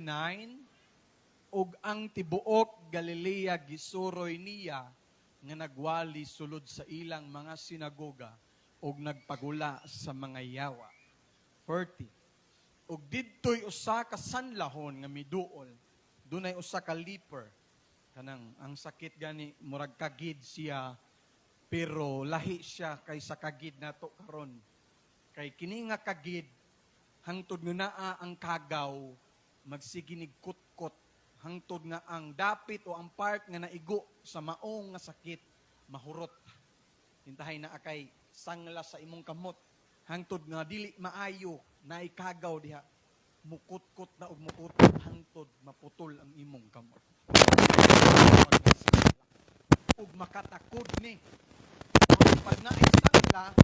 39, ug ang tibuok Galilea gisuroy niya nga nagwali sulod sa ilang mga sinagoga ug nagpagula sa mga yawa. 40. Ug didtoy usa ka sanlahon nga miduol, dunay usa ka leper, kanang ang sakit gani murag kagid siya, pero lahi siya kaysa kagid nato karon. Kay kini nga kagid hangtod nga naa ang kagaw magsiginig kutkot, hangtod nga ang dapit o ang part nga naigo sa maong nga sakit mahurot. Hintahay na akay sangla sa imong kamot, hangtod nga dili maayo na ikagaw diha, mukutkot na og mukutkot hangtod maputol ang imong kamot. Ug makatakod ni. Pag naisangla,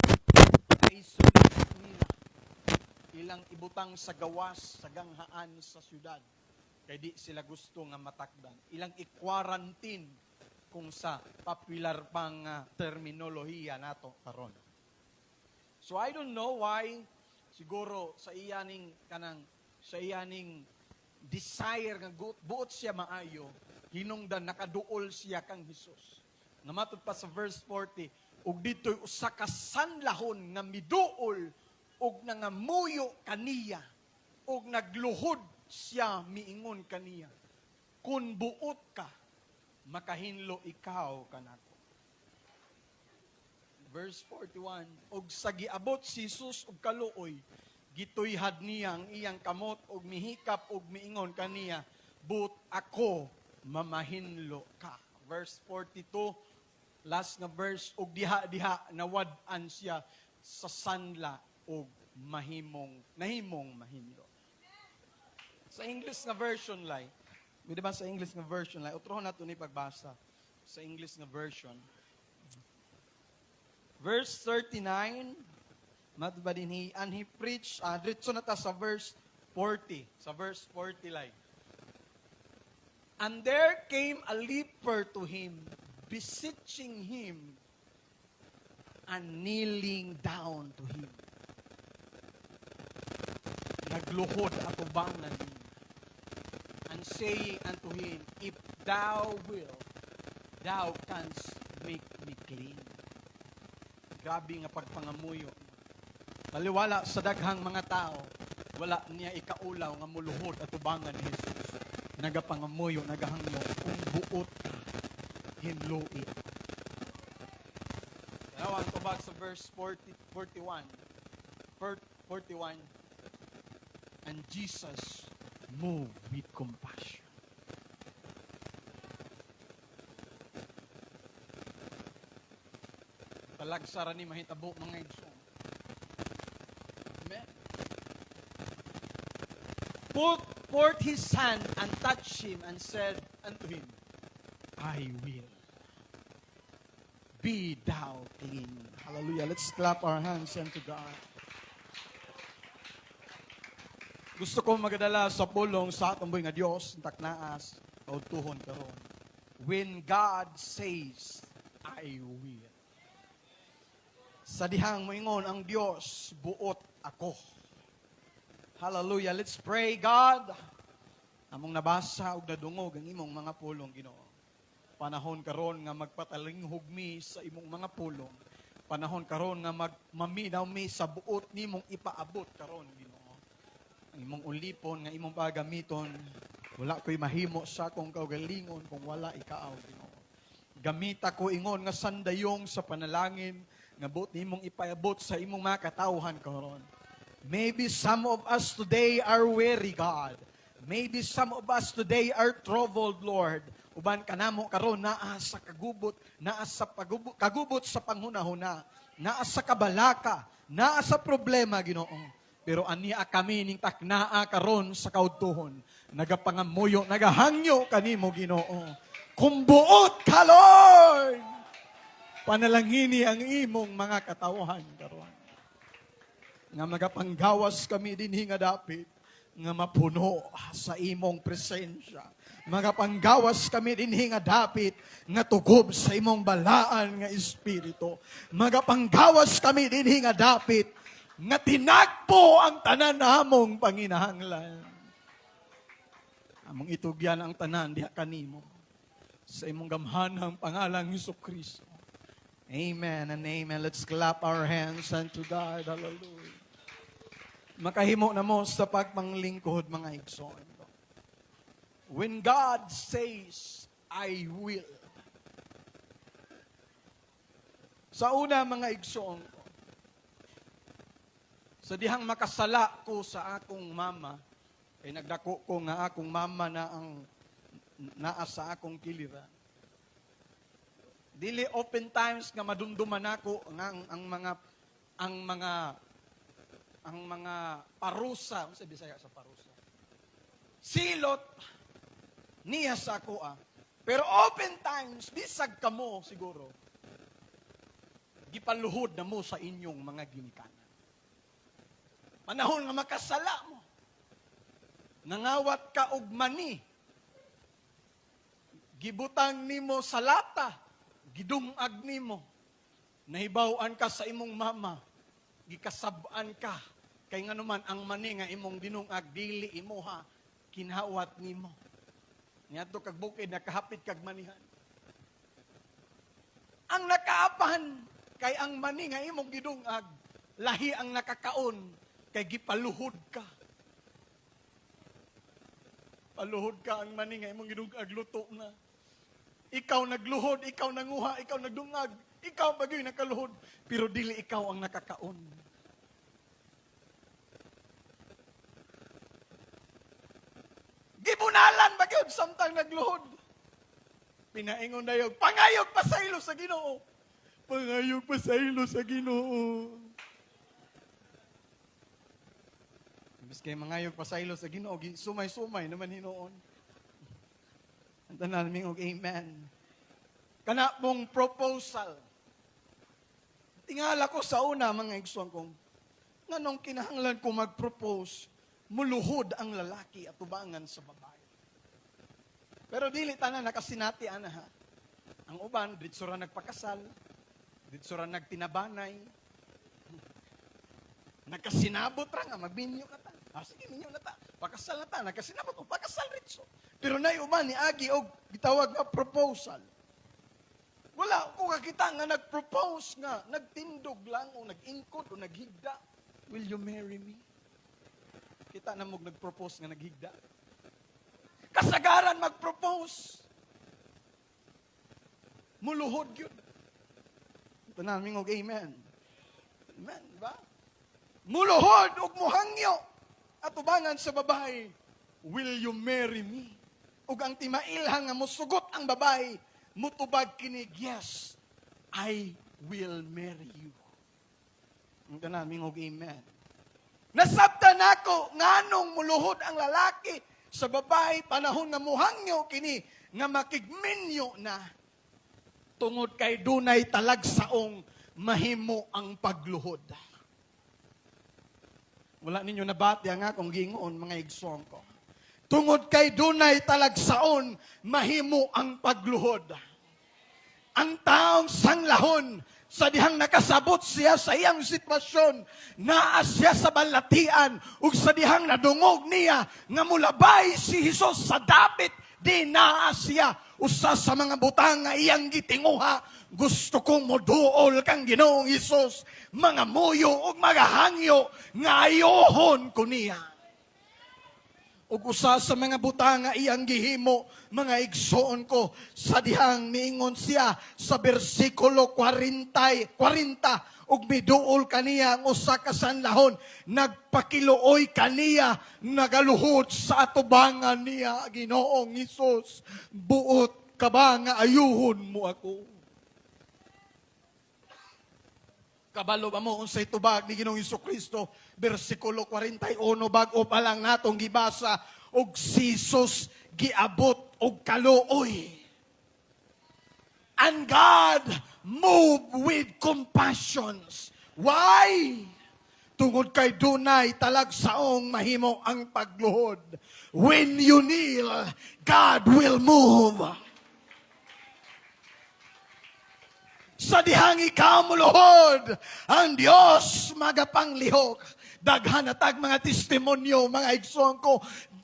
naisulit nila. Ilang ibutang sa gawas, sa ganghaan sa syudad. Kaya di sila gusto nga matakdan. Ilang i-quarantine kung sa popular pang terminolohiya nato karon. So I don't know why siguro sa iyaning desire nga buot siya maayo, hinungdan nakaduol siya kang Hesus. Namatod pa sa verse 40, ug ditoy usa ka sanlahon nga miduol ug nangamuyo kaniya ug nagluhod siya miingon kaniya, kun buot ka makahinlo ikaw kanako. Verse 41, ug sa giabot si Jesus ug kaluoy, gituyhad niya ang iyang kamot ug mihikap ug miingon kaniya, but ako mamahinlo ka. Verse 42, last na verse, ug diha-diha nawad-an siya sa sanla ug nahimong mahinlo. Sa English na version lay, di ba sa English na version lay, utrohon nato ni pagbasa sa English na version. Verse 39, matba din and he preached, dito na ta sa verse 40. Sa verse 40 lay. And there came a leper to him, beseeching him, and kneeling down to him. Nagluhod ato bangan him, and saying unto him, if thou wilt, thou canst make me clean. Grabe nga pagpangamuyo. Baliwala sa daghang mga tao, wala niya ikaulaw nga muluhod at tubangan ni Jesus. Nagapangamuyo, nagahangmo, kung buot ka, hinlui. Now, ang tubag sa verse 41. And Jesus moved with compassion. Talagsara ni mahitabo mga igsoon. Amen. Put forth his hand and touched him and said unto him, I will. Be thou clean. Hallelujah. Let's clap our hands unto God. Gusto ko magadala sa pulong sa atamboy nga Dios, taknaas, kautuhon karon. When God says, I will. Sa dihang moingon ang Dios, buot ako. Hallelujah. Let's pray, God. Among nabasa ug nadungog ang imong mga pulong, Ginoo. Panahon karon nga magpatalinghog mi sa imong mga pulong. Panahon karon nga maminaw mi sa buot nimong ipaabot karon, Ginoo. Ang imong ulipon nga imong pagamiton, wala ko'y mahimo sa akong kaugalingon kung wala ikaaw, Ginoo. Gamita ko ingon nga sandayong sa panalangin nga buot nimong ipaabot sa imong mga katawhan karon. Maybe some of us today are weary, God. Maybe some of us today are troubled, Lord. Uban kanamo karon naa sa kagubot, naa sa kagubot sa panghunahuna, naa sa kabalaka, naa sa problema, Ginoo. Pero ania kami ning taknaa karon sa kaudtuhon, nagapangamuyo, nagahangyo kanimo, Ginoo. Kumbuot ka, Lord. Panalangini ang imong mga katawhan karon. Nga magapanggawas kami dinhi nga dapit nga mapuno sa imong presensya. Magapanggawas kami dinhi nga dapit nga tugob sa imong balaan nga espiritu. Magapanggawas kami dinhi nga dapit nga tinagpo ang tanan namong panginahanglan. Among itugyan ang tanan diha kanimo. Sa imong gamhanang pangalang Jesucristo. Amen and amen. Let's clap our hands unto God. Hallelujah. Makahimo na mo sa pagpanglingkod, mga igsoon. When God says, I will. Sa una, mga igsoon ko, sa dihang makasala ko sa akong mama, ay nagdako ko nga akong mama na ang naa sa akong kiliran. Dili open times nga madumduman ako nga ang mga parusa, ano sa Bisaya sa parusa? Silot niya sa ako Pero open times bisag kamo siguro. Gipaluhod na mo sa inyong mga ginikanan. Panahon nga makasala mo. Nangawat ka og mani. Gibutang nimo sa lata, gidungag nimo. Nahibaw-an ka sa imong mama, gikasab-an ka. Kay nga naman ang mani nga imong dinungag, dili imuha, kinhawat nimo. Ngadto kag bukid, nakahapit kag manihan. Ang nakaapan, kay ang mani nga imong gidungag, lahi ang nakakaon, kay gipaluhod ka. Paluhod ka ang mani nga imong gidungag, luto na. Ikaw nagluhod, ikaw nanguha, ikaw nagdungag, ikaw bagay nakaluhod, pero dili ikaw ang nakakaon. Gibunalan bagyod samtang nagluhod. Pinaingon na yung pangayog pasaylo sa Ginoo. Pangayog pasaylo sa Ginoo. Bis kay mangayog pasaylo sa Ginoo, sumay-sumay naman hinoon. Antanan namin og amen. Kana mong proposal. Tingala ko sa una, mga igsoon kong, nganong kinahanglan ko mag-propose, muluhod ang lalaki at tubangan sa babae. Pero dili tanan nakasinati ana ha. Ang uban, ditso ra nagpakasal, ditso ra nagtinabanay, nagkasinabot ra nga, magbinyo ka ta. Sige, minyo na ta. Pakasal na ta, nagkasinabot o pakasal ritso. Pero naiuman ni Agi og gitawag nga proposal. Wala ko kakita nga nag-propose nga, nagtindog lang o nag-ingkod o naghigda. Will you marry me? Kita na mong nag-propose nga naghigda. Kasagaran mag-propose. Muluhod yun. Ito namin og amen. Amen, diba? Muluhod og muhangyo at ubangan sa babae, will you marry me? Ug ang timailhang nga musugot ang babae, mutubag kinig, yes, I will marry you. Ito namin og amen. Nasabtan ako nganong muluhod ang lalaki sa babae panahon nga muhangyo kini nga makigminyo na tungod kay dunay talagsaong mahimo ang pagluhod. Wala ninyo nabati nga kung gingon mga igsoon ko. Tungod kay dunay talagsaon mahimo ang pagluhod. Ang taong sanglahon sa dihang nakasabot siya sa iyang sitwasyon, naa siya sa balatian, ug sa dihang nadungog niya, nga mulabay si Hesus sa dapit, di naa siya, usa sa mga butang nga iyang gitinguha, gusto kong moduol kang Ginoong Hesus, mga muyo ug mga hangyo, nga ayohon ko niya. Ug usa sa mga butang nga iyang gihimo, mga igsoon ko, sa dihang niingon siya sa bersikulo 40, ug miduol kaniya ang usa ka sanlahon, nagpakiluoy kaniya, nagaluhod sa atubangan niya, Ginoong Hesus, buot ka ba nga ayuhon mo ako? Kabalo ba mo unsay tubag ni Ginoong Jesucristo, bersikulo 41, bag-o pa lang natong gibasa, og si Jesus giabot og kaluoy. And God moved with compassions. Why? Tungod kay dunay talagsaong mahimo ang pagluhod. When you kneel, God will move. Sa dihang ikaw muluhod, ang Diyos magapanglihok. Daghan na tag mga testimonyo, mga igsoon ko,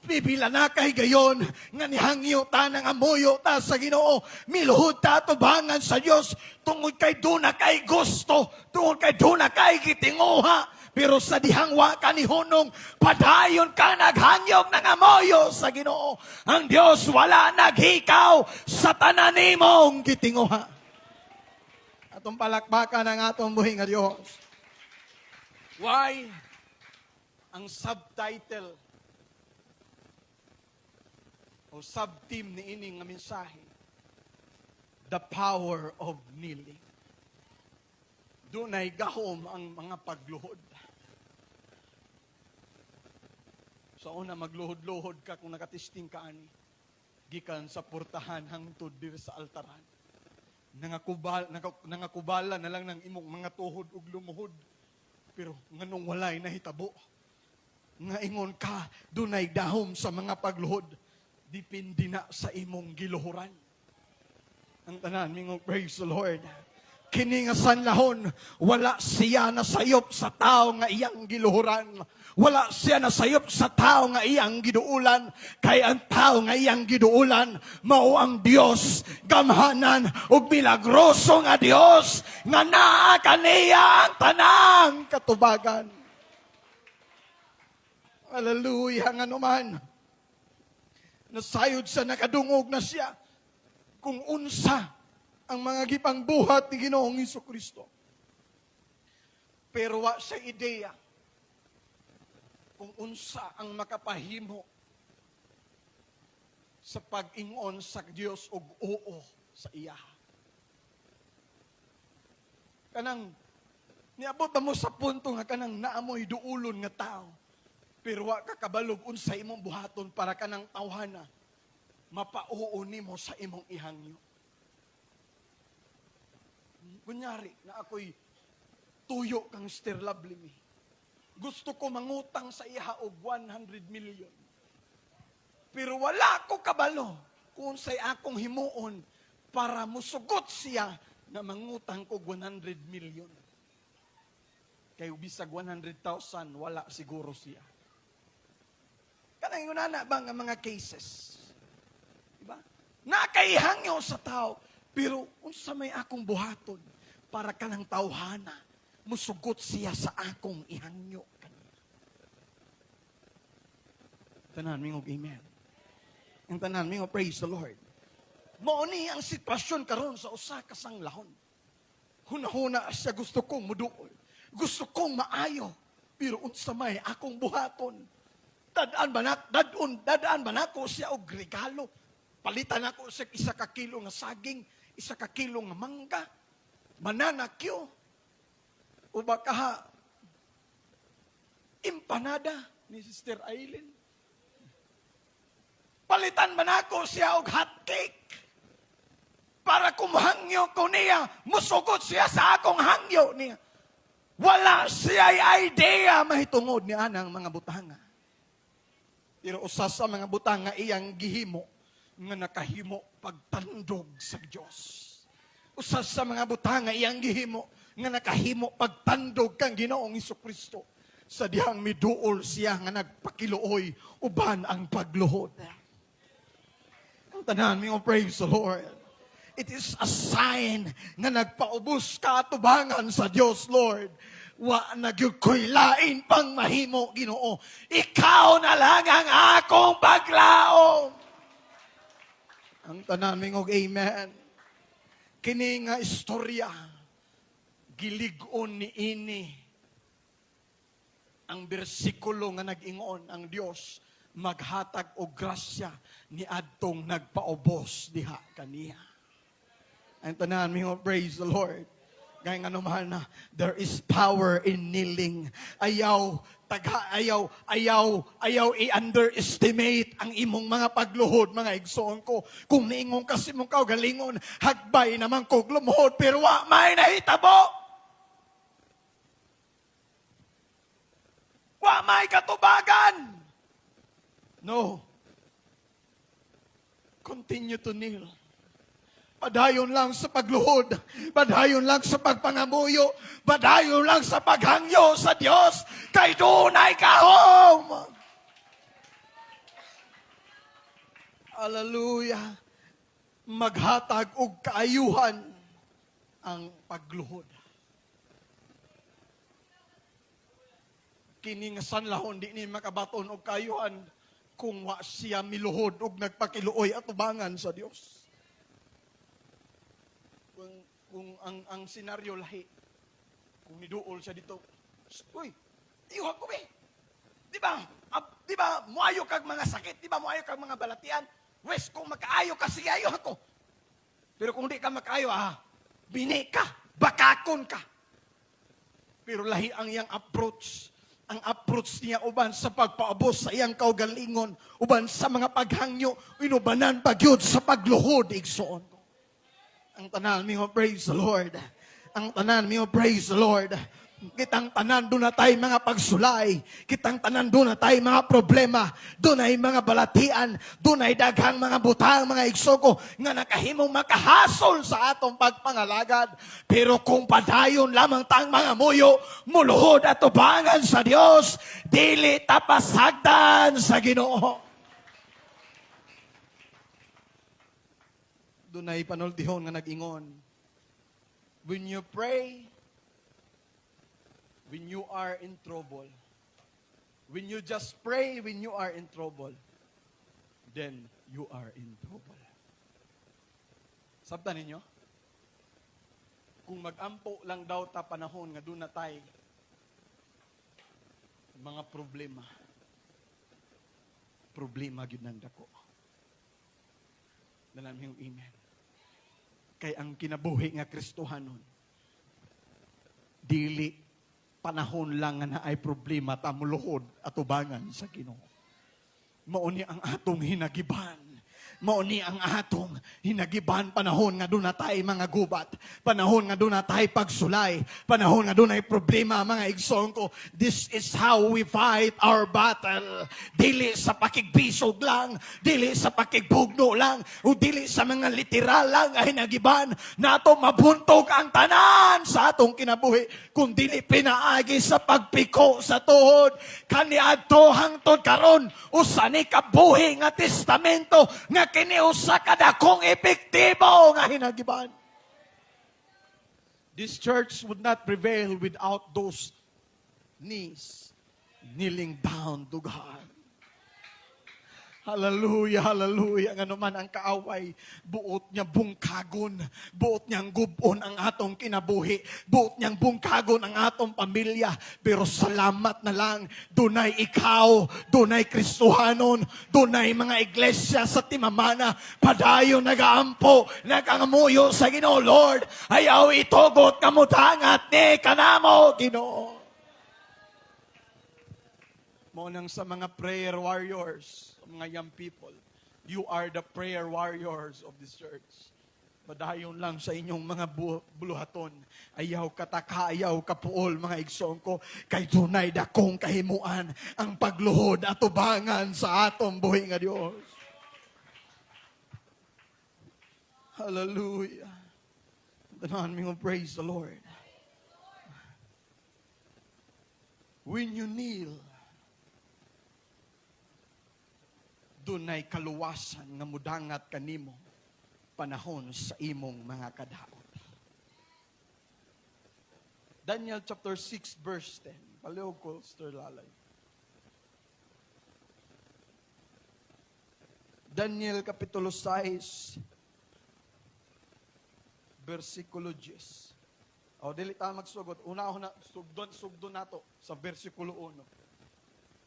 Pipila na kay gayon, nga nihangyo ta ng amuyo ta sa Ginoo, miluhod ta tubangan sa Dios tungod kay duna kay gusto, tungod kay duna kay gitinguha, pero sa dihangwa ka ni hunong, padayon ka naghangyog ng amuyo sa Ginoo. Ang Dios wala naghikaw sa tanan nimong gitinguha. Atong palakpakan ang atong buhi nga Dios. Why? Ang subtitle o sub-team ni ining nga mensahe, the power of kneeling. Dunay gahom ang mga pagluhod. Sa una, magluhod-luhod ka kung nakatisting ka ani. Gikan sa portahan hangtod diri sa altaran. Nangakubala na lang ng imong mga tuhod ug lumuhod. Pero nganong walay nahitabo. Nga ingon ka, dunay dahom sa mga pagluhod. Dipindi na sa imong giluhuran. Ang tanan, mingong praise the Lord. Kini nga sanlahon, wala siya nasayop sa tao nga iyang giluhuran. Wala siya nasayop sa tao nga iyang giduulan. Kay ang tao nga iyang giduulan, mao ang Dios, gamhanan ug milagroso nga Dios, nga naa kaniya ang tanang katubagan. Hallelujah nga naman. Nasayod sa nakadungog na siya kung unsa ang mga gipangbuhat ni Ginoong Hesukristo. Pero wa sa ideya kung unsa ang makapahimo sa pag-ingon sa Dios og oo sa iya. Kanang niabot mo sa punto nga kanang naamoy duulon nga tao. Pero wa ka kabalog unsa imong buhaton para kanang tawhana mapauo nimo sa imong ihangyo. Kunyari na ako'y tuyo kang Mr. Lovely me. Gusto ko mangutang sa iha og 100 million. Pero wala ko kabalo kung say akong himuon para musugot siya na mangutang ko 100 million. Kay bisag 100,000 wala siguro siya. Kanang yun na ba nga mga cases? Diba? Nakaihangyo sa tao, pero unsa may akong buhaton para kanang tawhana, musugot siya sa akong ihangyo kaniya. Tanan mingog amen. Ang tanan mingog praise the Lord. Mao ni ang sitwasyon karon sa usa ka sanglahon. Hunahuna siya gusto kong muduol. Gusto kong maayo, pero unsa may akong buhaton. Dadaan ba nako siya og regalo? Palitan ako sa 1 kilo nga saging, 1 kilo nga mangga, mananakyo, o baka empanada ni Sister Aileen. Palitan ba nako siya og hot cake? Para kumhangyo ko niya, musugot siya sa akong hangyo niya. Wala siya idea mahitungod ni anang mga butanga. Pero usa sa mga butang nga iyang gihimo nga nakahimo pagtandog sa Dios. Usa sa mga butang nga iyang gihimo nga nakahimo pagtandog kang Ginoong Hesukristo. Sa dihang miduol siya nga nagpakiluoy uban ang pagluhod. Ang tanan mi praise the Lord. It is a sign nga nagpaubos ka atubangan sa Dios, Lord. Wa nagyud ko'y lain pang mahimo, Ginoo. Ikaw na lang ang akong paglaom. Ang tanan mingog amen. Kini nga istorya gilig-on ni ini ang bersikulo nga nag-ingon ang Dios maghatag og grasya ni adtong nagpaubos diha kaniya. Ang tanan mingog praise the Lord. Gaya nga naman na, there is power in kneeling. Ayaw i-underestimate ang imong mga pagluhod, mga igsoon ko. Kung niingon kasi mong kaugalingon, hagbay naman ko lumuhod, pero wa may nahitabo. Wa may katubagan. No. Continue to kneel. Padayon lang sa pagluhod, padayon lang sa pagpangamuyo, padayon lang sa paghangyo sa Dios, kay dunay kahom. Hallelujah. Maghatag og kaayuhan ang pagluhod. Kini nga sanlahon di ni makabaton og kaayuhan kung wa siya miluhod og nagpakiluoy atubangan sa Dios. Kung ang senaryo lahi, kung niduol siya dito, uy, tiyuhan ko be. Di ba, muayo kag mga sakit, di ba, muayo kag mga balatian, wes, kung makaayo ka, sige, ayo ako. Pero kung di ka makaayo, bini ka, bakakon ka. Pero lahi ang iyang approach. Ang approach niya uban sa pagpaabos sa iyang kaugalingon, uban sa mga paghangyo, inubanan pagyud sa pagluhod, igsoon ko. Ang tanan mo, praise the Lord. Ang tanan mo, praise the Lord. Kitang tanan doon na tayo mga pagsulay. Kitang tanan doon na tayo mga problema. Doon ay mga balatian. Doon ay daghang mga butang, mga igsogo nga nakahimong makahasol sa atong pagpangalagad. Pero kung padayon lamang tang mga muyo, muluhod at tubangan sa Dios, dili tapasagdan sa Ginoo. Doon ay panultihon nga nag-ingon. When you pray, when you are in trouble, when you just pray when you are in trouble, then you are in trouble. Sabta ninyo? Kung mag-ampo lang daw ta panahon nga doon na tayo mga problema. Problema gyud nang dako. Dalam yung amen. Kay ang kinabuhi nga Kristohanon, dili panahon lang nga na ay problema tamuluhod at ubangan sa Ginoo. Mauni ang atong hinagiban. Mauni ang atong hinagiban panahon nga doon na tayo mga gubat. Panahon nga doon na tayo pagsulay. Panahon nga doon ay problema mga igsoon ko. This is how we fight our battle. Dili sa pakigbisog lang. Dili sa pakigbugno lang. O dili sa mga literal lang ay hinagiban. Nato mabuntog ang tanan sa atong kinabuhi. Kung dili pinaagi sa pagpiko sa tuhod. Kaniadto hangtod karon usa ni kabuhi nga testamento nga kiniusa kada kong epektibo nga hinagiban. This church would not prevail without those knees kneeling down to God. Hallelujah, hallelujah. Nga naman ang kaaway, buot niya bungkagon, buot niyang gubon ang atong kinabuhi, buot niyang bungkagon ang atong pamilya. Pero salamat na lang, dunay ikaw, dunay Kristohanon, dunay mga iglesia sa Timamana, padayon nagaampo, nagangamuyo sa Ginoo. Lord, ayaw itugot kamutangat ni kanamo, Ginoo. Monang sa mga prayer warriors, mga young people, you are the prayer warriors of this church. Padayon lang sa inyong mga buluhaton. Ayaw kataka, ayaw kapuol, mga igsoon ko, kay dunay dakong kahimuan ang pagluhod at tubangan sa atong buhi nga Dios. Hallelujah. Tanan mi praise the Lord. When you kneel, dunay kaluwasan nga mudangat kanimo panahon sa imong mga kadaot. Daniel chapter 6 verse 10. Palihog ko, Sister Lalay. Daniel kapitulo 6 versikulo 10. O dili ta magsugot. Una na sugdon nato sa versikulo 1.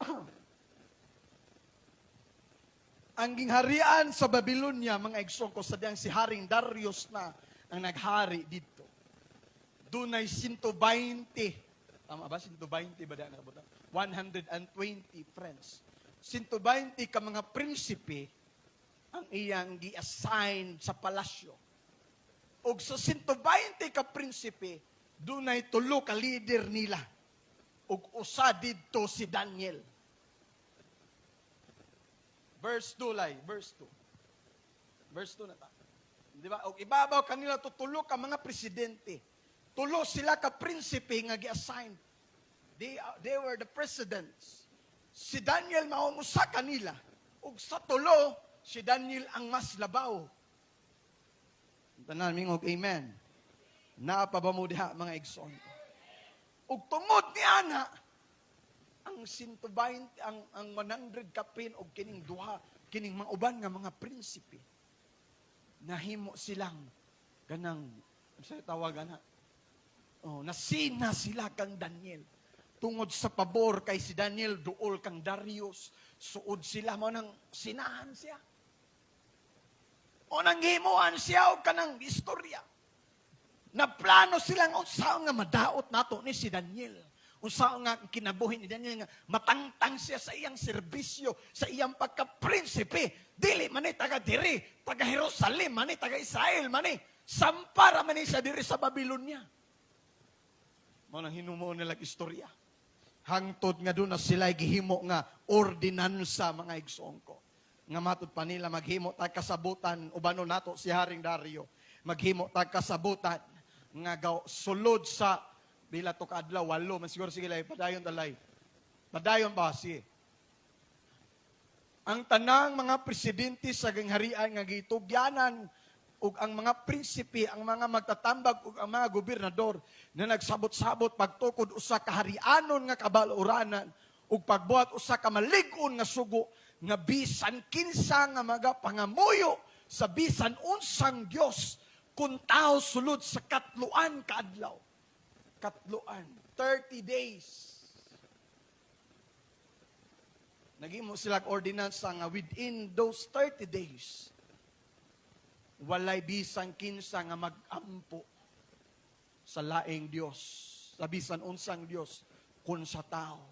Ang gingharian sa Babylonia, mga igsoon ko, sadyang si Haring Darius na ang naghari dito. Dunay 120. Tama ba? 120 ba dahil nakabutan? 120 friends. 120 ka mga prinsipe ang iyang gi-assign sa palasyo. O sa 120 ka prinsipe, dunay 3 ka leader nila. O usa dito si Daniel. Verse 2 lay, verse 2. Verse 2 na ta. Di ba? O ibabaw kanila tutulo ka mga presidente. Tulo sila ka prinsipe nga gi-assign. They were the presidents. Si Daniel maong usa kanila. Ug sa tulo, si Daniel ang mas labaw. Tanan mingog amen. Naapa ba mo diha mga igsoon ko? Ug tungod ni ana ang 120 ang 100 kapin og kining duha kining mga uban nga mga prinsipe nahimo silang ganang sa tawag ana. Nasina sila kang Daniel. Tungod sa pabor kay si Daniel duol kang Darius, suod sila mo nang sinahan siya. O nang himuan siya o kanang istorya. Naplano silang unsaon nga madaot nato ni si Daniel. Unsaon nga kinabuhi ni Daniel nga matangtang siya sa iyang serbisyo, sa iyang pagka-prinsipe. Dili man ni taga diri, taga Jerusalem man ni taga Israel man ni sampara man ni siya diri sa Babylonia. Mo nang hinumo nila istorya. Hangtod nga doon na sila gihimo nga ordinansa mga igsoon ko. Nga matod pa nila maghimo tag kasabutan ubano nato si Haring Dario. Maghimo tag kasabutan nga sulod sa bila to kaadlaw 8 man siguro sige lay padayon talay. Padayon ba si ang tanang mga presidente sa gangharian nga gitugyanan ug ang mga prinsipe, ang mga magtatambag ug ang mga gobernador na nagsabot-sabot pagtukod usa ka harianon nga kabaluranan ug pagbuhat usa ka malig-on nga sugo nga bisan kinsa nga magapangamuyo sa bisan unsang Dios kun tao sulod sa katluan kaadlaw. Katluan, 30 days. Nagimo sila ordinansa nga within those 30 days walay bisan kinsa nga mag-ampo sa laing Dios, sa bisan unsang Dios kun sa tao.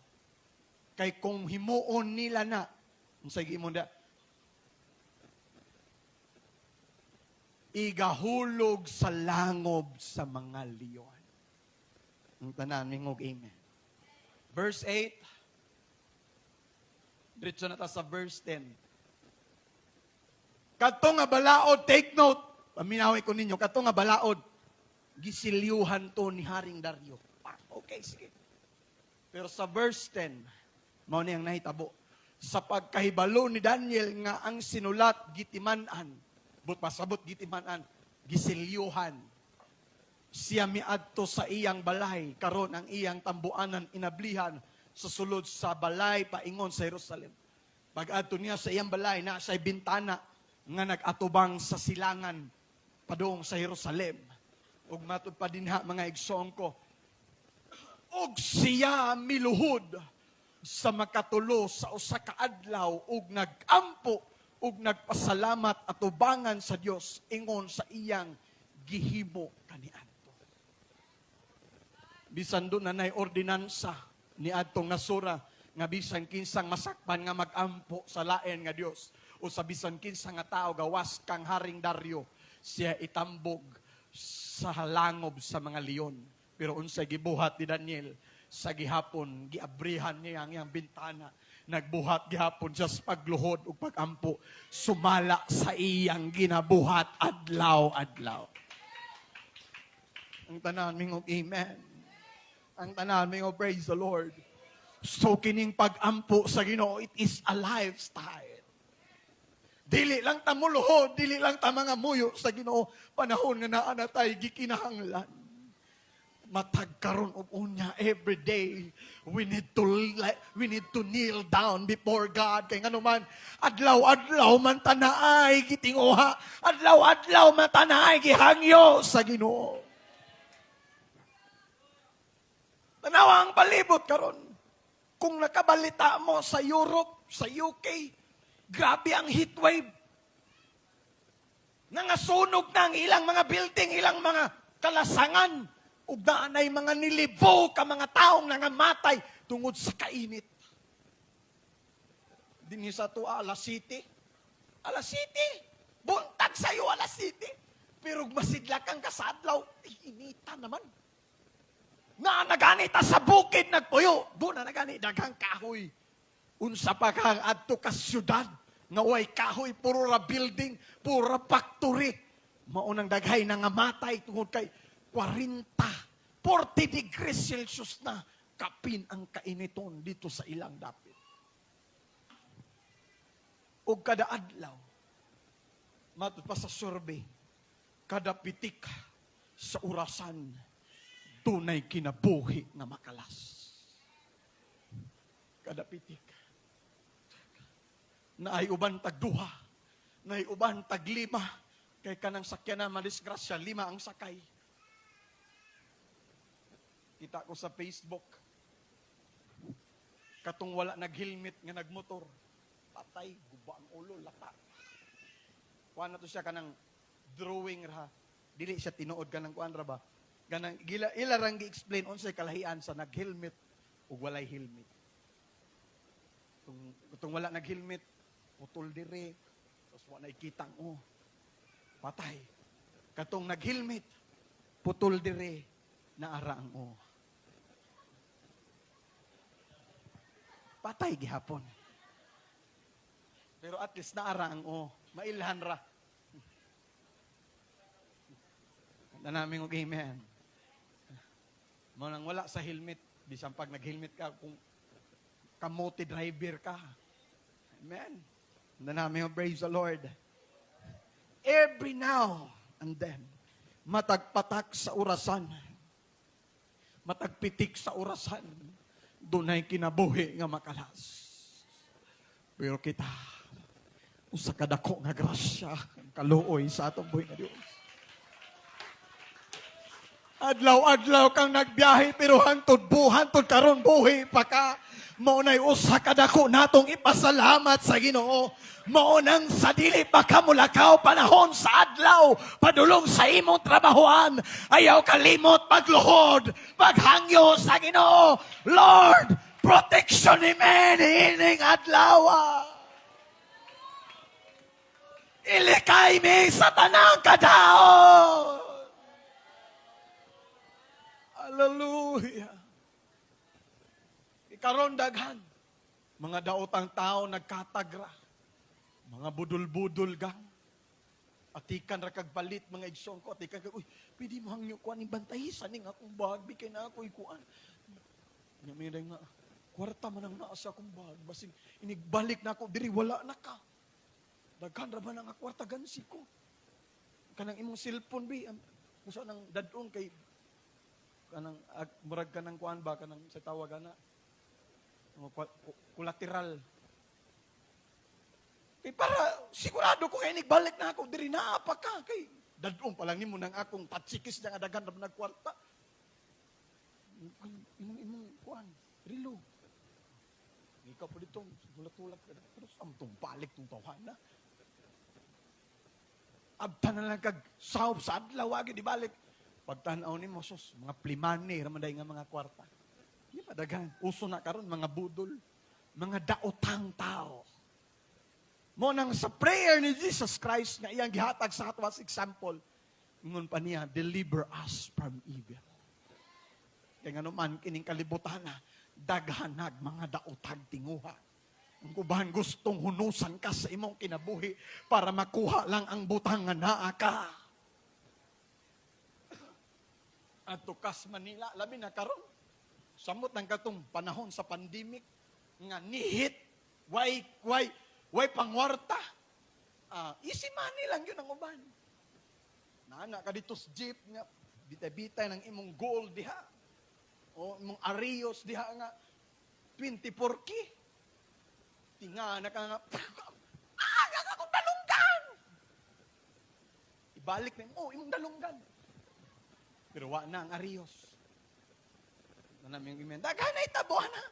Kay kung himuon nila na unsay giimong da igahulog sa langob sa mga leon. Ang tanan mingog amen. Verse 8. Diretso na ta sa verse 10. Kato nga balaod, take note. Paminaway ko ninyo, kato nga balaod, gisilyuhan to ni Haring Dario. Okay, sige. Pero sa verse 10, mao niyang nahitabo. Sa pagkahibalo ni Daniel nga ang sinulat gitimanan, but pasabot gitimanan, gisilyuhan. Siya miadto sa iyang balay, karon ang iyang tambuanan inablihan sa sulod sa balay paingon sa Jerusalem. Pag-adto niya sa iyang balay, na siya'y bintana nga nag-atubang sa silangan padung sa Jerusalem. Ug matud pa dinha mga igsoon ko, ug siya miluhod sa makatulo sa usa ka adlaw ug nagampo ug nagpasalamat atubangan sa Dios ingon sa iyang gihimo kaniadto. Bisan doon na nay ordinansa ni adtong nasura nga bisan kinsang masakpan nga magampo sa lain nga Dios o sa bisan kinsa nga tao gawas kang Haring Dario siya itambog sa langob sa mga leon. Pero unsay gibuhat ni Daniel sa gihapon giabrihan niya ang iyang bintana, nagbuhat gihapon siya sa pagluhod ug pagampo, sumala sa iyang ginabuhat adlaw-adlaw. Ang tanan mingog amen. Ang tanan mingog praise the Lord. So kining pagampo sa Ginoo, it is a lifestyle. Dili lang ta muluhod, dili lang ta mga muyo sa Ginoo panahon nga naa na tay gikinahanglan. Matag karon og unya every day we need to kneel down before God kay nganuman adlaw-adlaw man tanaay gitinguha, adlaw-adlaw man tanaay gihangyo sa Ginoo. Tanawa ang palibot karon. Kung nakabalita mo sa Europe, sa UK, grabe ang heatwave. Nangasunog na ang ilang mga building, ilang mga kalasangan. Ug naanay mga nilibo ka mga taong nangamatay tungod sa kainit. Dinhi sa to Alas City. Alas City. Buntag sa'yo Alas City. Pero masidlak kang kasadlaw, initan naman. Na naganita sa bukid nagpuyo. Doon na naganita daghang kahoy. Unsa pa kang adto ka syudad nga way kahoy, puro ra building, puro ra factory. Maunang daghay na nga matay tungod kay 40 degrees Celsius na kapin ang kainiton dito sa ilang dapit. O kada adlaw, Matod pa sa survey, kada pitik sa orasan, tunay kinabuhi nga makalas. Kada pitik. Naay uban tagduha, naay uban taglima, kay kanang sakyan na madisgrasya, 5 ang sakay. Kita ko sa Facebook, katong wala nag-helmet nga nagmotor, patay, guba ang ulo, lata. Kuan na to siya kanang drawing ra, dili siya tinuod kanang kuan ra ba? Kanang ilarang gi-explain unsay kalahian sa nag-helmet ug walay helmet. Kung wala nag-helmet, putol dire, tapos wala nakitang patay. Katong nag-helmet, putol dire, naara ang patay gihapon. Pero at least naara ang mailhan ra. Na namin og amen. Manang wala sa helmet, bisan pag nag-helmet ka, kung kamote driver ka. Amen. Na namin og praise the Lord. Every now and then, matagpatak sa orasan, matagpitik sa orasan, dunay kinabuhi nga makalas. Pero kita, usa kadako nga grasya, kaluoy sa atong buhi nga Dios. Adlaw-adlaw kang nagbiyahe, pero hantod karon buhi pa ka. Maunay usa kadako natong ipasalamat sa Ginoo. Maunang sa dili pa ka mulakaw panahon sa adlaw, padulong sa imong trabahoan, ayaw kalimot pagluhod, paghangyo sa Ginoo. Lord, protection ni men ining adlaw. Ilikay mi sa tanang kadaot. Hallelujah. Ikaron daghan, mga daotang tao nagkatagra, mga budol-budol gang, atikan ra kag balit mga igsoon ko, atikan kag, uy, pwede mo hangyo kuan ni bantahisan ning akong bag, bikay na ako ikuan. Nyamiray nga, kwarta man ang naa sa akong bag, basig inigbalik na ako, diri wala na ka. Daghan ra man ang kwarta gansi ko. Kanang imong cellphone bi, kusa nang dadong kay kanang murag kanang kuan ba kanang sa tawag ana collateral kay para sigurado ko kay balik na ako diri na pa ka kay dadong pa lang nimo nang akong patsikis nga daghan ra nagkwarta imong kuan rilo ikaw po dito tulat-tulat pero samtong balik tong tawhana abtan na lang kag sahop sa adlaw agi di balik. Pagtanaw ni mo, sus, mga plimani, ramaday nga mga kwarta. Di ba dagan? Uso na karon mga budol, mga daotang tao. Mo nang sa prayer ni Jesus Christ nga iyang gihatag sa ato as example, ingon pa niya, deliver us from evil. Kaya nga naman, kining kalibutan na, daghanag mga daotag tinguha. Ang kubahan gustong hunusan ka sa imong kinabuhi para makuha lang ang butang nga naa ka. At tukas Manila, labi na karon. Samot ng katong panahon sa pandemic, nga nihit, way pangwarta. Easy money lang yun ang uban. Naana ka dito sa jeep, nga, bitay-bitay ng imong gold diha. O imong arios diha nga, 24K. Tinga na ka nga, akong dalunggan! Ibalik na imong dalunggan. Pero wa na ang arios. Nanaming imen. Daganay tabuhan na.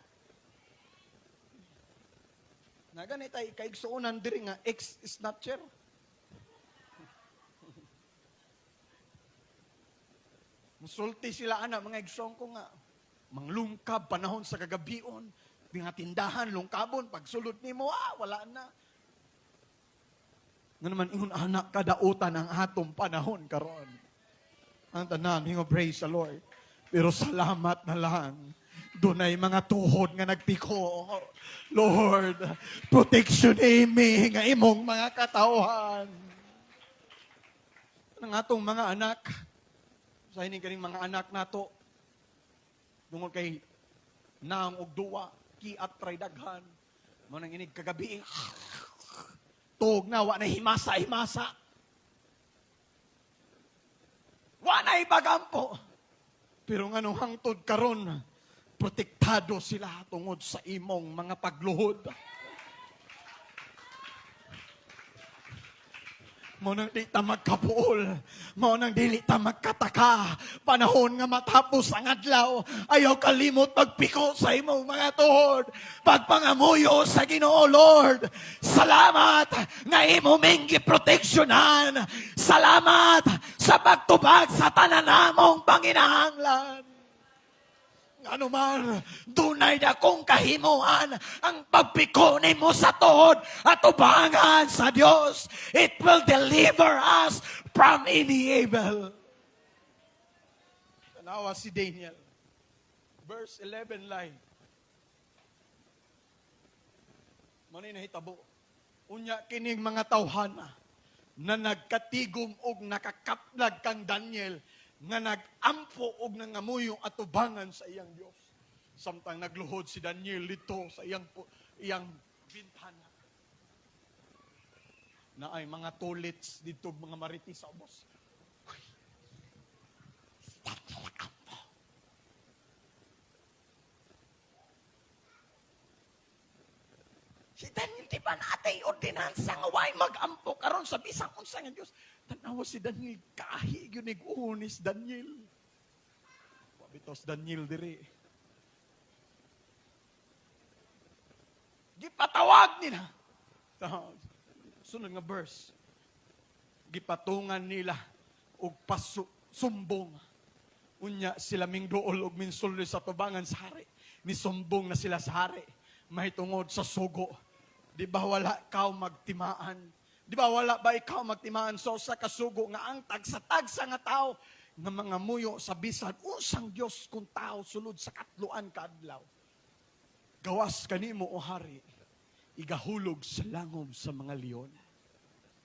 Naganay tayo kaigsuunan diri nga ex-snatcher. Musulti sila anak mga igsoon ko nga. Manglungkab panahon sa kagabion. Mga tindahan, lungkabon. Pagsulod ni mo, wala na. Nga naman, ingon anak kadautan ang atong panahon karon. Ang tanan, praise the Lord. Pero salamat na lang. Doon ay mga tuhod nga nagpiko. Lord, protection imi nga imong mga katauhan. Ang atong mga anak, sa hining kaning mga anak nato, tungkol kay naang og duwa, kiat tray daghan, mo nang inig kagabi, tuog na, wa na himasa-himasa. Wanay bagampo. Pero nga nung hangtod karon, protektado sila tungod sa imong mga pagluhod. Mo nang di ta magkapuol, mo nang dili ta magkataka, panahon nga matapos ang adlaw, ayaw kalimot magpiko sa imong mga tuhod, pagpangamuyo sa Ginoo. Lord, salamat nga imo ming giproteksyonan, salamat sa pagtubag sa tanan namong panginahanglan. Ano man, dunay na kong kahimuan ang pagpiko nimo sa tuhod at ubangan sa Dios. It will deliver us from any evil. Tanawa si Daniel. Verse 11 line. Manay nahitabo. Unya kining mga tawhana na nagkatigom og nakakaplag kang Daniel nga nag-ampo og nangamuyo at ubangan sa iyang Dios. Samtang nagluhod si Daniel dito sa iyang bintana. Na ay mga toilets dito, mga maritis sa ubos. Si Daniel nag-ampo. Si Daniel di ba natay ordinansa nga way mag-ampo karon sa bisang unsa nga Dios. Tanawa si Daniel, kahig yun nag-unis Daniel. Pabitos Daniel diri. Gipatawag nila. Sunod nga verse. Gipatungan nila og sumbong. Unya sila ming duol og minsulod sa tubangan sa hari. Misumbong na sila sa hari. Mahitungod sa sugo. Di ba wala kaw magtimaan? Di ba wala ba ikaw magtimaan sa kasugo nga ang tagsa-tagsa nga tao nga mga muyo sa bisan usang Dios kung tao sulod sa katluan kaadlaw. Gawas kanimo o hari, igahulog sa langob sa mga leon.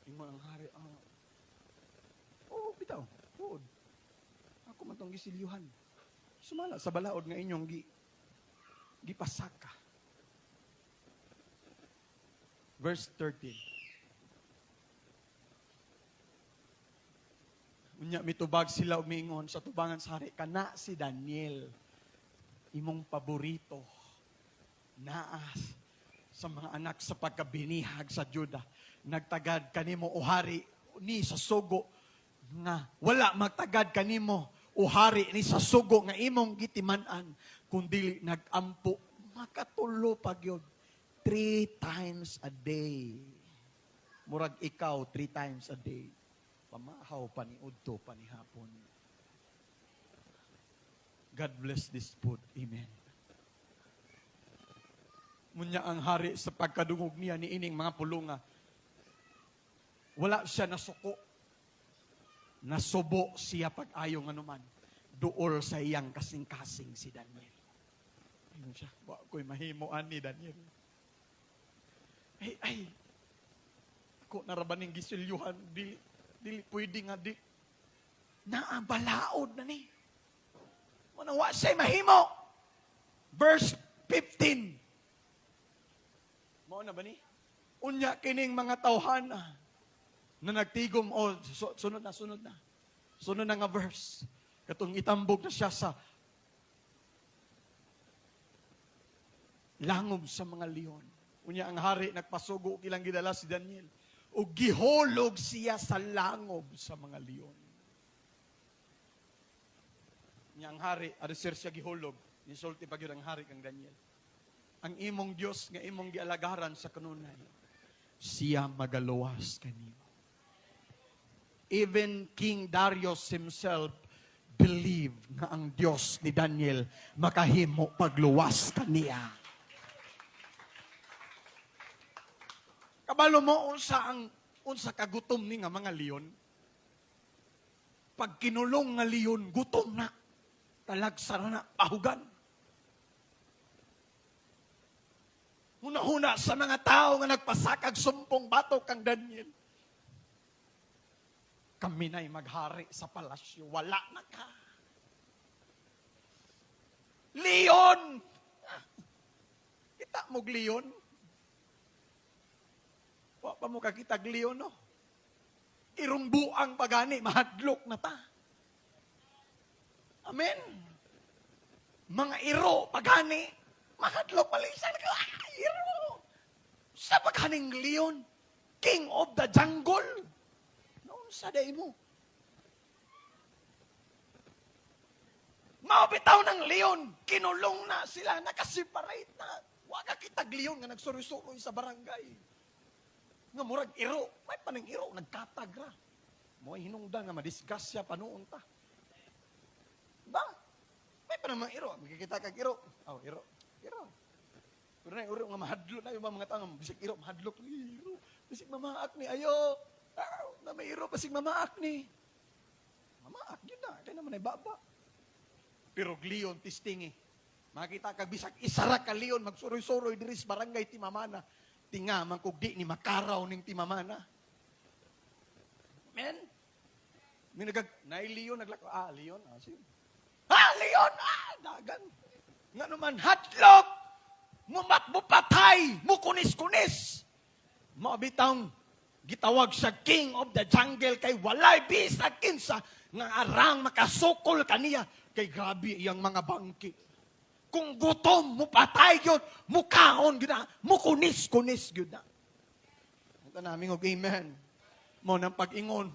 Ingon ang hari, bitaw, tuod. Ako man tong gisilyuhan. Sumala sa balaod nga inyong gipasaka. Verse 13. Unya mitubag sila umingon sa tubangan sa hari, kana si Daniel, imong paborito, naas sa mga anak sa pagkabinihag sa Juda. Nagtagad kanimo o hari ni sa sugo nga wala magtagad kanimo o hari ni sa sugo nga imong gitiman-an, kundi nagampo makatulo pagyod 3 times a day. Murag ikaw 3 times a day. Pamahaw pa ni udto pa ni hapon. God bless this food. Amen. Munya ang hari sa pagkadungog niya ni ining mga pulunga. Wala siya nasuko. Nasubo siya pag-ayo nga naman. Duol sa iyang kasing-kasing si Daniel. Ayun siya. Ako'y mahimuan ni Daniel. Ay. Ako narabaning gisilyuhan. Dili pwede nga di. Naabalaod na ni. Manawa siya'y mahimo. Verse 15. Mao na ba ni? Unya kining mga tawhana na nagtigom sunod na. Sunod na nga verse. Katong itambog na siya sa langob sa mga leon. Unya ang hari nagpasugo ilang gidala si Daniel. O gihulog siya sa langob sa mga leon. Unya ang hari, adisir siya gihulog. Insulti pa gyud ang hari kang Daniel. Ang imong Dios nga imong gialagaran sa kanunay, siya magaluwas kanimo. Even King Darius himself believed nga ang Dios ni Daniel makahimo pagluwas kaniya. Kabalo mo unsa kagutom ni nga mga leon. Pag kinulong nga leon, gutom na. Talagsara na pahugan. Huna-huna sa mga tao nga nagpasakag sumpong batok kang Daniel. Kami na'y maghari sa palasyo. Wala na ka. Leon! Kita mo'g leon? Wa pa mo kakitag leon, no? Irumbuang pagani, mahadlok na ta. Amen. Mga iro, pagani, mahadlok palisan ka, iro. Sa paghaning leon, king of the jungle. Noon sa day mo. Mabitaw ng leon, kinulong na sila, nakaseparate na. Waka kitag leon nga nagsuri-suroy sa barangay. Nga murag iro, may panang iro, nagkatag ra. Mo hinungdan nga madisgrasya panuon ta. Ba? May panang iro, makikita kag iro. Oh, iro. Pero na iro nga mahadlo na yung mga tao, bisik iro, mahadlok iro. Bisik mamaak ni ayo. Na may iro, bisik mamaak ni. Mamaak yun na, kaya naman ay baba. Pero leon tistingi. Makita kag bisag isara ka leon magsuroy-suroy diri sa barangay Timamana. Tinga man kog di ni makaraw ning Timamana. Men. Nay leon naglako leon sige. Leon dagan. Nga naman hadlok. Mumakbo patay, mukunis-kunis. Mabitang gitawag siya king of the jungle kay walay bisag kinsa nga arang makasukol kaniya. Kay grabe iyang mga bangki. Kung gutom, mupatay yun, mukaon yun na, mukunis-kunis yun na. Ito namin og amen. Mo ng pag-ingon.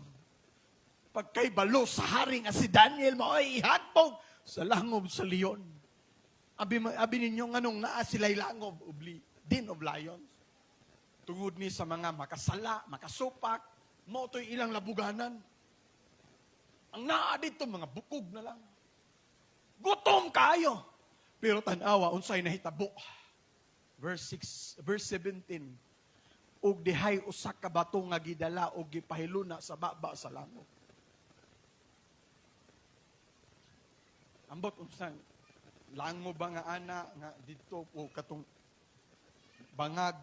Pagkay balo sa hari nga si Daniel, mo ay ihatpog sa langob sa leon. Abi ninyo nga nung naa sila'y langob, din of lions. Tungod ni sa mga makasala, makasupak, mo to'y ilang labuganan. Ang naa dito, mga bukog na lang. Gutom kayo. Pero tanawa, unsay nahitabo. Verse 17. Og dihay usak ka bato nga gidala og gipahiluna sa baba sa langop. Ambot unsang lango ba nga ana nga dito o katong bangag.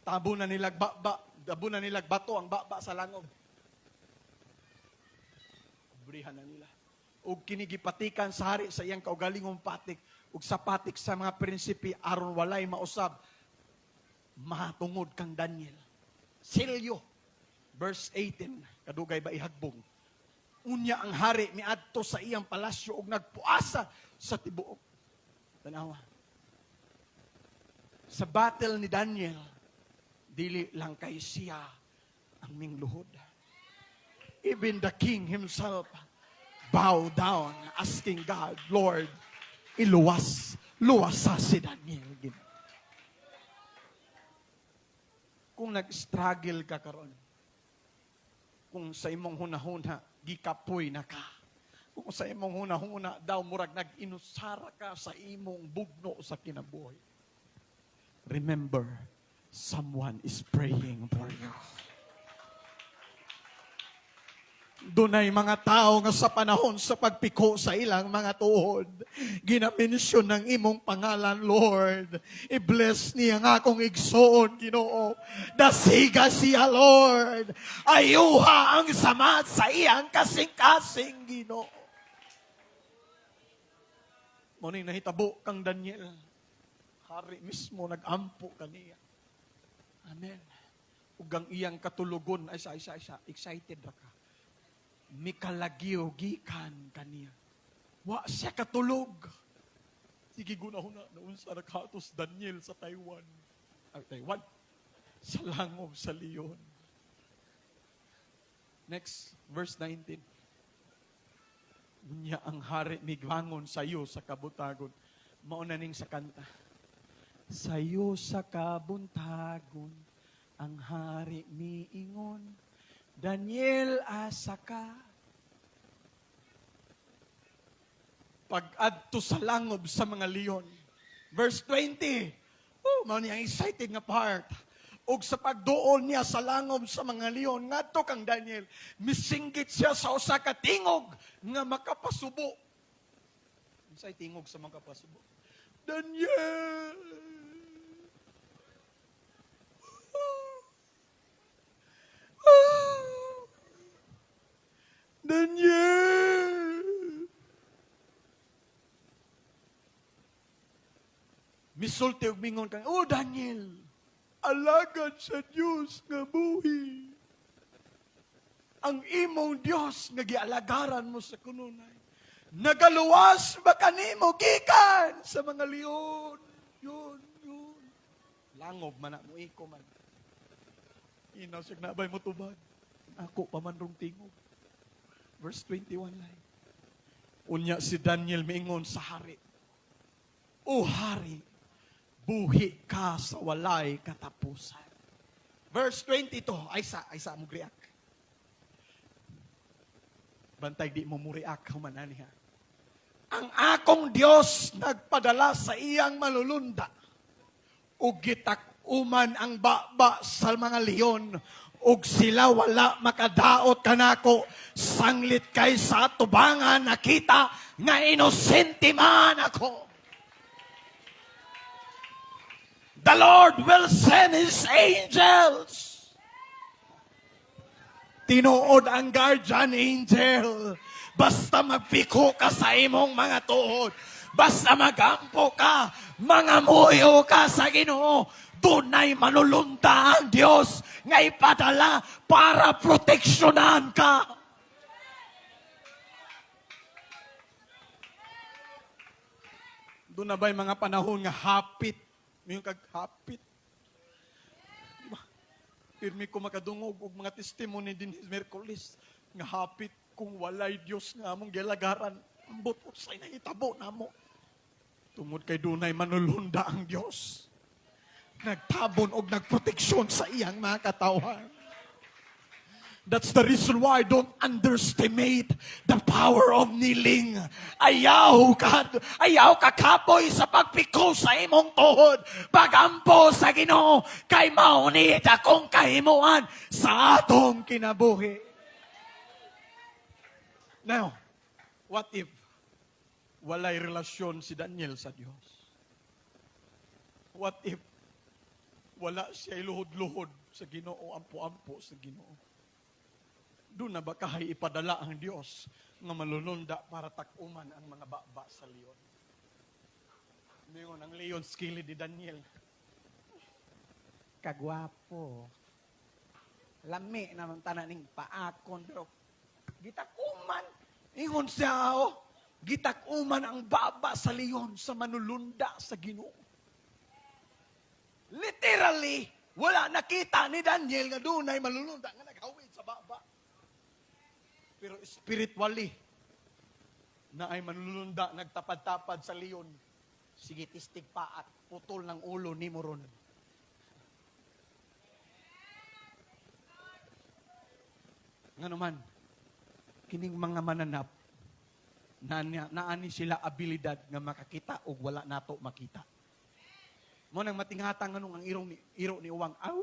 Tabo na nilag bato ang baba sa langob. Brihan na nila. Ug kinigipatikan sa hari sa iyang kaugalingong patik ug sa patik sa mga prinsipi aron walay mausab matungod kang Daniel. Silyo verse 18 kadugay ba ihagbong. Unya ang hari miadto sa iyang palasyo ug nagpuasa sa tibuok. Tanawa. Sa battle ni Daniel dili lang kay siya ang mingluhod. Even the king himself bow down, asking God, Lord, luwasa si Daniel. Kung nag-struggle ka karon, kung sa imong hunahuna, gikapoy na ka. Kung sa imong hunahuna, daw murag nag-inusara ka sa imong bugno sa kinabuhi. Remember, someone is praying for you. Dunay mga tao nga sa panahon sa pagpiko sa ilang mga tuhod. Ginamensyon ng imong pangalan, Lord. I-bless niya nga akong igsoon, Ginoo. Dasiga siya, Lord. Ayuha ang sama sa iyang kasing-kasing, Ginoo. Muning nahitabo kang Daniel. Hari mismo nag-ampo kaniya. Amen. Ugang iyang katulugon ay sa excited ra ka. Mikalagyo gikan kaniya. Wa siya katulog. Sige gunahuna noon sa nakatos Daniel sa Taiwan. Taiwan. Sa langob sa leon. Next, verse 19. Unya ang hari migwangon sa iyo sa kabutagon. Mauna ning sa kanta. Sa iyo sa kabuntagon ang hari miingon. Daniel asaka. Pag-adto sa langob sa mga leon. Verse 20. Mao niya excited nga part. Og sa pagduol niya sa langob sa mga leon, ngadto kang Daniel, misinggit siya sa usa ka tingog nga makapasubo. Unsay tingog sa makapasubo? Daniel! Daniel! Misulti og mingon kang, oh Daniel, alagad sa Dios nga buhi. Ang imong Dios nga gialagaran mo sa kununay. Nagaluwas ba kanimo gikan sa mga leon? Yun. Langob man mo iko man. Inaw siya nabay mo tubag. Ako pa man rong tingog. Verse 21 lang. Unya si Daniel miingon sa hari. O hari, buhi ka sa walay katapusan. Verse 22, ay sa mo griak. Bantay di mo muriak humanani ha. Ang akong Dios nagpadala sa iyang malulunda. Ug gitak-uman ang baba sa mga leon. Ug sila wala makadaot kanako. Sanglit kay sa tubangan nakita nga inosente man ako. The Lord will send His angels. Tinuod ang guardian angel. Basta magpiko ka sa imong mga tuhod. Basta magampo ka, mga muyo ka sa Ginoo. Dunay manulunta ang Dios nga ipadala para proteksyonan ka. Doon na ba'y mga panahon nga hapit? Ngayon kaghapit. Pirmi ko makadungog og mga testimony din ni Merkulis nga hapit kung walay Dios nga among gilagaran. Ambot usay na hitabo namo. Tungod kay dunay manulunda ang Dios. Nagtabon og nagproteksyon sa iyang mga katawhan. That's the reason why don't underestimate the power of kneeling. Ayaw ka kapoy sa pagpiko sa imong tuhod. Pagampo sa Ginoo kay maunit akong kahimuan sa atong kinabuhi. Now, what if walay relasyon si Daniel sa Dios? What if wala siya luhod-luhod sa Ginoo, ampo-ampo sa Ginoo? Doon na ba kahay ipadala ang Diyos nga malulunda para takuman ang mga baba sa leon? Ngayon, ang leon skili di Daniel. Kagwapo. Lami naman tananing paakon. Pero gitakuman. Ingon siya, gitakuman ang baba sa leon sa manulunda sa Ginoo. Literally, wala nakita ni Daniel nga doon ay malulunda nga naghawid sa baba. Pero spiritually, na ay manlulunda, nagtapad-tapad sa leon, sige tistig pa at putol ng ulo ni Moron. Nga naman, kining mga mananap, naani sila abilidad nga makakita o wala nato makita. Mo nang matinghatang anong ang iro ni Uwang. Aw!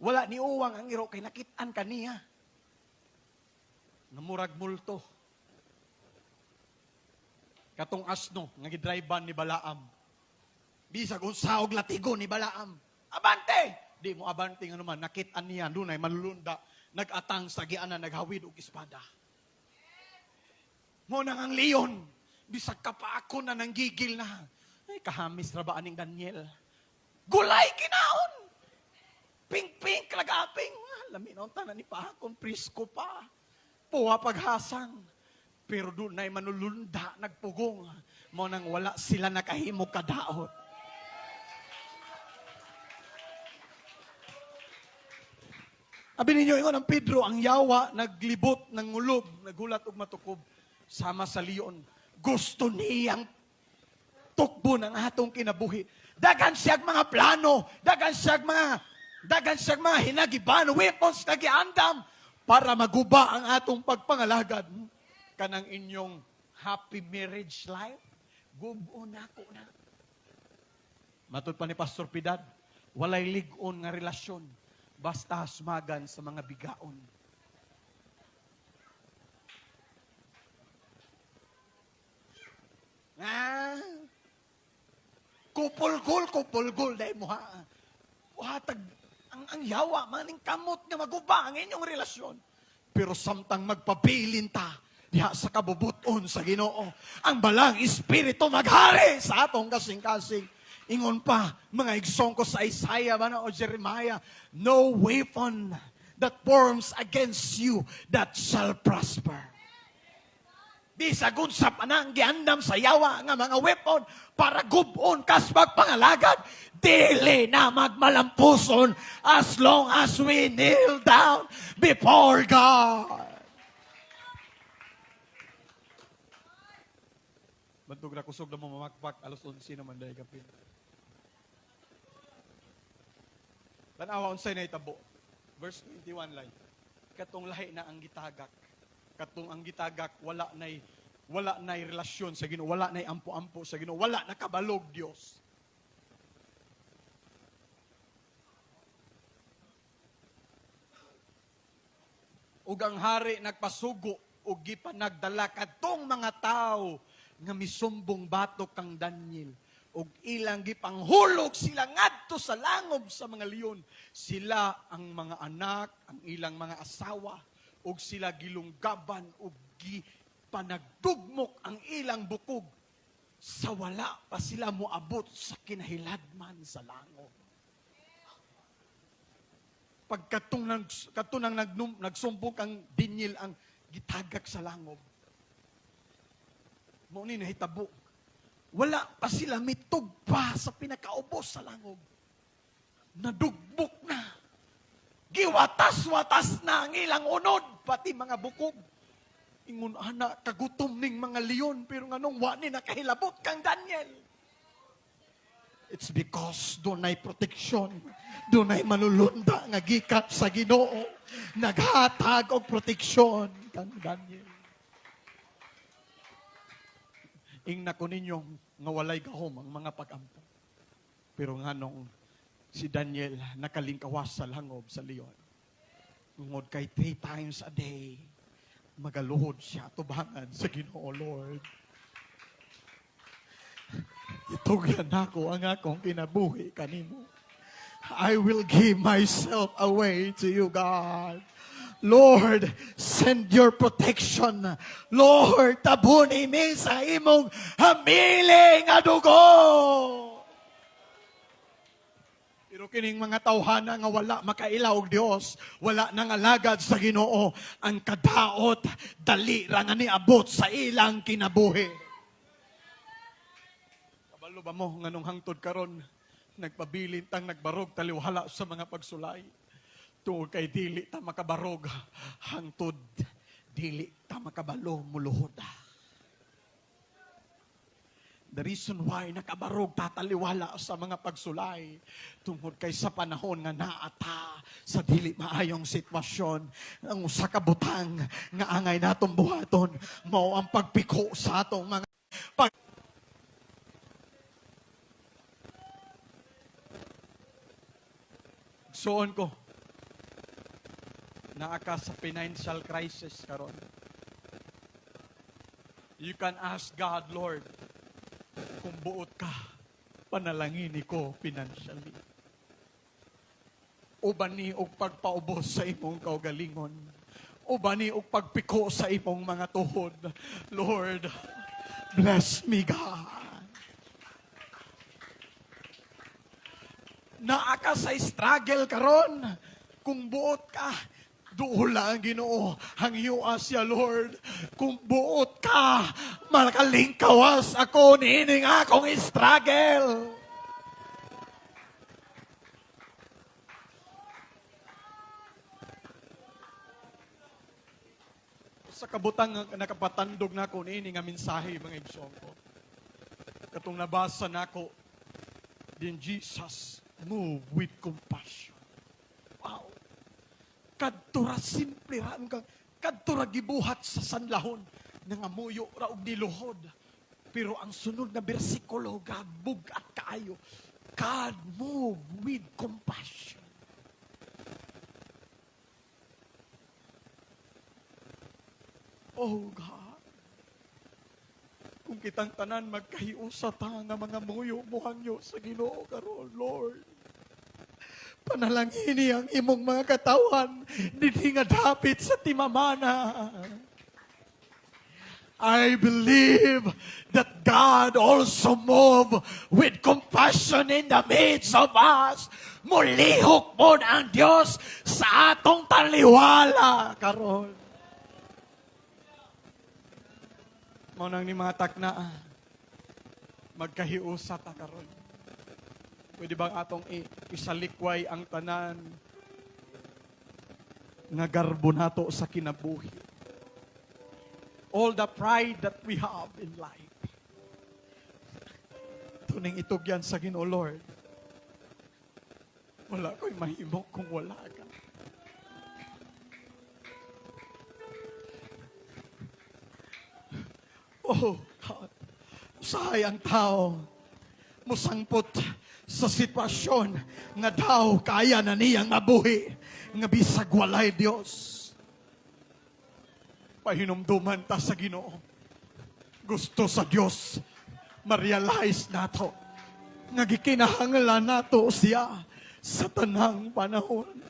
Wala ni Uwang ang iro kay nakitaan kaniya. Namurag multo. Katong asno nga gidrivean ni Balaam. Bisag unsa og latigo ni Balaam. Abante! Di mo abante nga naman nakitaan niya dunay malulunda nagatang sa gianan naghawid og espada. Mo nang ang leon bisag kapaako na nanggigil na. Ay kahamis ra ba aning Daniel? Gulay kinaon. Ping-ping, klagaping. Lami na ang tanan ni Pahakon, prisko pa. Puwa paghasang. Pero doon na'y manulunda, nagpugong. Mo nang wala sila nakahimo kadaot. Abi ninyo, ingon ang Pedro, ang yawa, naglibot, nangulog, nagulat og matukob, sama sa leon. Gusto niyang tukbo ng atong kinabuhi. Dagan siyag mga plano, dagan siyag mga hinagiban, weapons na giandam para maguba ang atong pagpangalagad. Kanang inyong happy marriage life, gubo na ko na. Matod pa ni Pastor Pidad, walay lig-on nga relasyon, basta hasmagan sa mga bigaon. Kupulgol, dahil mo ha. Buhatag, ang yawa, maning kamot nga maguba ang inyong relasyon. Pero samtang magpabilin ta, diha sa kabubuton sa Ginoo, ang balang espiritu maghari sa atong kasing-kasing. Ingon pa, mga igsong ko sa Isaiah o Jeremiah, no weapon that forms against you that shall prosper. Bisagod sa panang giandam sa yawa nga mga weapon para gubon kas magpangalagad. Dili na magmalampuson as long as we kneel down before God. Bantog na kusog na mo mamakpak, alas 11 naman dahil kapin. Tanawa unsay na itabo. Verse 21 lang. Katong lahi na ang gitagak. Katong ang gitagak, wala nay relasyon sa Ginoo, wala nay ampo-ampo sa Ginoo, wala nakabalog Dios. Ug ang hari nagpasugo ug gipanagdala kadtong mga tawo nga misumbong batok kang Daniel ug ilang gipanghulog sila ngadto sa langob sa mga leon. Sila ang mga anak, ang ilang mga asawa, ug sila gilunggaban ug gipanagdugmok ang ilang bukog sa wala pa sila moabot sa kinahiladman sa langob. Pagkatung nagsumbong kang Daniel ang gitagak sa langob. Mao ni nahitabo. Wala pa sila mitugpa sa pinakaubos sa langob. Nadugbok na. Giwatas-watas na ang ilang unod, pati mga bukog. Ingon ana kagutom ning mga leon, pero nganong wa ni nakahilabot kang Daniel. It's because dunay proteksyon, dunay manulunda nga gikan sa Ginoo, naghatag og proteksyon kang Daniel. Ingna ko ninyong nga walay gahom ang mga pag-ampo. Pero nganong si Daniel nakalingkawas sa langob sa leon. Tungod kay 3 times a day, magaluhod siya tubangan sa Ginoo, Lord. Itugyan ako ang akong kinabuhi kanimo. I will give myself away to you, God. Lord, send your protection. Lord, tabuni mi sa imong hamiling nga dugo. Pero kining mga tawhana nga wala makailaw og Dios, wala nang alagad sa Ginoo, ang kadaot dali ra nga niabot sa ilang kinabuhi. Kabalo ba mo nganong hangtod karon nagpabilin tang nagbarog taliwala sa mga pagsulay? Tungod kay dili ta makabarog hangtod, dili ta makabalo muluhod. The reason why nakabarog tataliwala sa mga pagsulay, tungod kay sa panahon nga naata sa dili maayong sitwasyon, ang usa ka butang nga angay natong buhaton mao ang pagpiko sa atong mga Soon ko naaka sa financial crisis karon. You can ask God, Lord, kung buot ka, panalangin ko financially. Uban ni og pagpaubos sa imong kaugalingon. Uban ni og pagpiko sa imong mga tuhod. Lord, bless me, God. Naaka sa struggle karon, kung buot ka, duula ang Ginoo, hangyo siya, Lord. Kung buot ka, makalingkawas ako niining akong struggle. Sa kabutang nakapatandog na ko niining nga mensahe mga igsoon ko. Katong nabasa nako, din Jesus move with compassion. Wow. Kadtura simple ra kadtura gibuhat sa sanlahon nga muyo ra og niluhod. Pero ang sunod na bersikulo gabug at kaayo. God move with compassion. Oh God. Kung kitang tanan magkahiusa ta nga mga muyo muhangyo sa Ginoo karon, Lord. Panalangini ang imong mga katawan, dili nga dapit sa timamana. I believe that God also move with compassion in the midst of us. Mulihok mo ang Diyos sa atong taliwala karon. Maunang ni mga takna, magkahiusa ta karon. Pwede bang atong isalikway ang tanan nga garbo nato sa kinabuhi? All the pride that we have in life. Tuning itugyan sa Ginoo, Lord. Wala ko'y mahimo kung wala ka. Oh, God. Usahay ang tao. Musangpot sa sitwasyon nga daw kaya na niyang mabuhi. Nga bisag walay Diyos. Pahinumduman ta sa Ginoo. Gusto sa Diyos ma-realize nato nga gikinahanglan nato siya sa tanang panahon.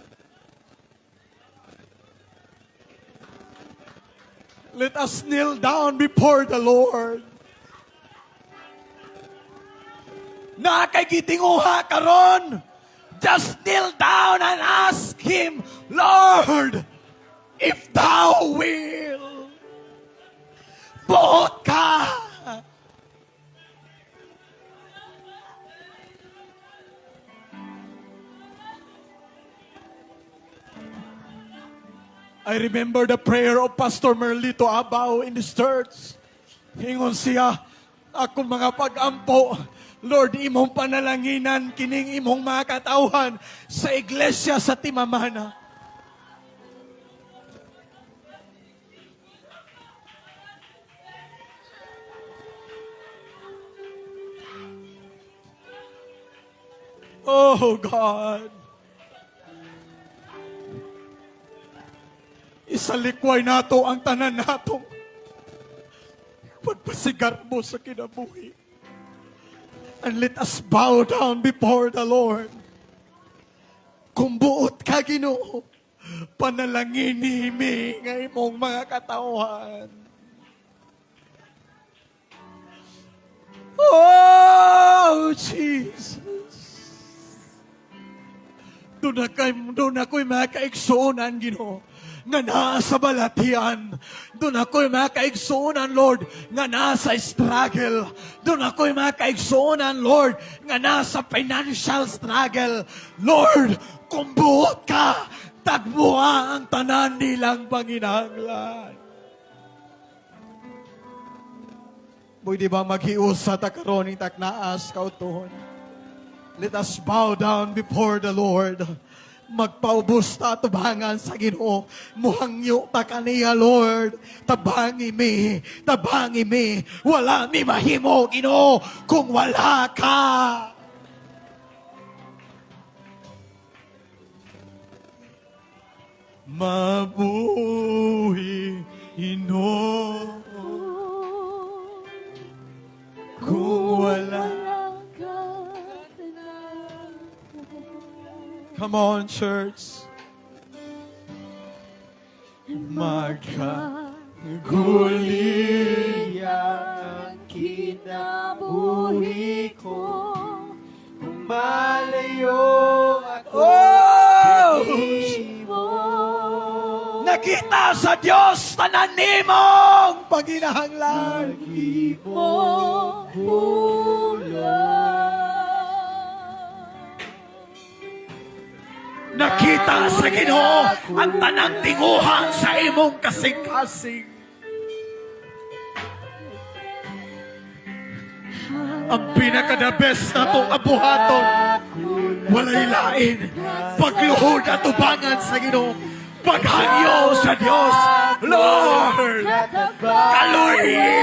Let us kneel down before the Lord. Na kay gitinguha karon, just kneel down and ask Him, Lord, if Thou will, buot ka. I remember the prayer of Pastor Merlito Abao in this church. Hingon siya, akong mga pag-ampo, Lord, imong panalanginan, kining imong mga katauhan sa iglesia sa Timamana. Oh God. Isalikway nato ang tanan nato. Pagpasigar mo sa kinabuhi. And let us bow down before the Lord. Kung buot ka, Ginoo, panalangin nimi nga imong mga katauhan. Oh, Jesus. Doon ako'y mga kaigsuunan, Ginoo, nga nasa balatian. Doon ako'y mga kaigsuunan, Lord, nga nasa struggle. Doon ako'y mga kaigsuunan, Lord, nga nasa financial struggle. Lord, kung buot ka, tagbuha ang tanan nilang panginahanglan. Boy, di ba maghiusa ta karon ning taknaas kautuhon? Let us bow down before the Lord. Magpaubos ta tubangan sa Ginoo. Muhangyo ta kaniya, Lord. Tabangi mi. Wala mi mahimo, Ginoo, kung wala ka. Mabuhi Ginoo kung wala. Come on, church. Magkaguli ang kinabuhi ko. Kung malayo ako mo. Nakita sa Diyos tanan nimong paghinahanglan. Lagi mo nakita sa Ginoo ang tanang tinguhan sa imong kasing-kasing. Ang pinaka-the best na itong abuhaton, walay lain, pagluhod at tubangan sa Ginoo, paghangyo sa Diyos. Lord, kaluhin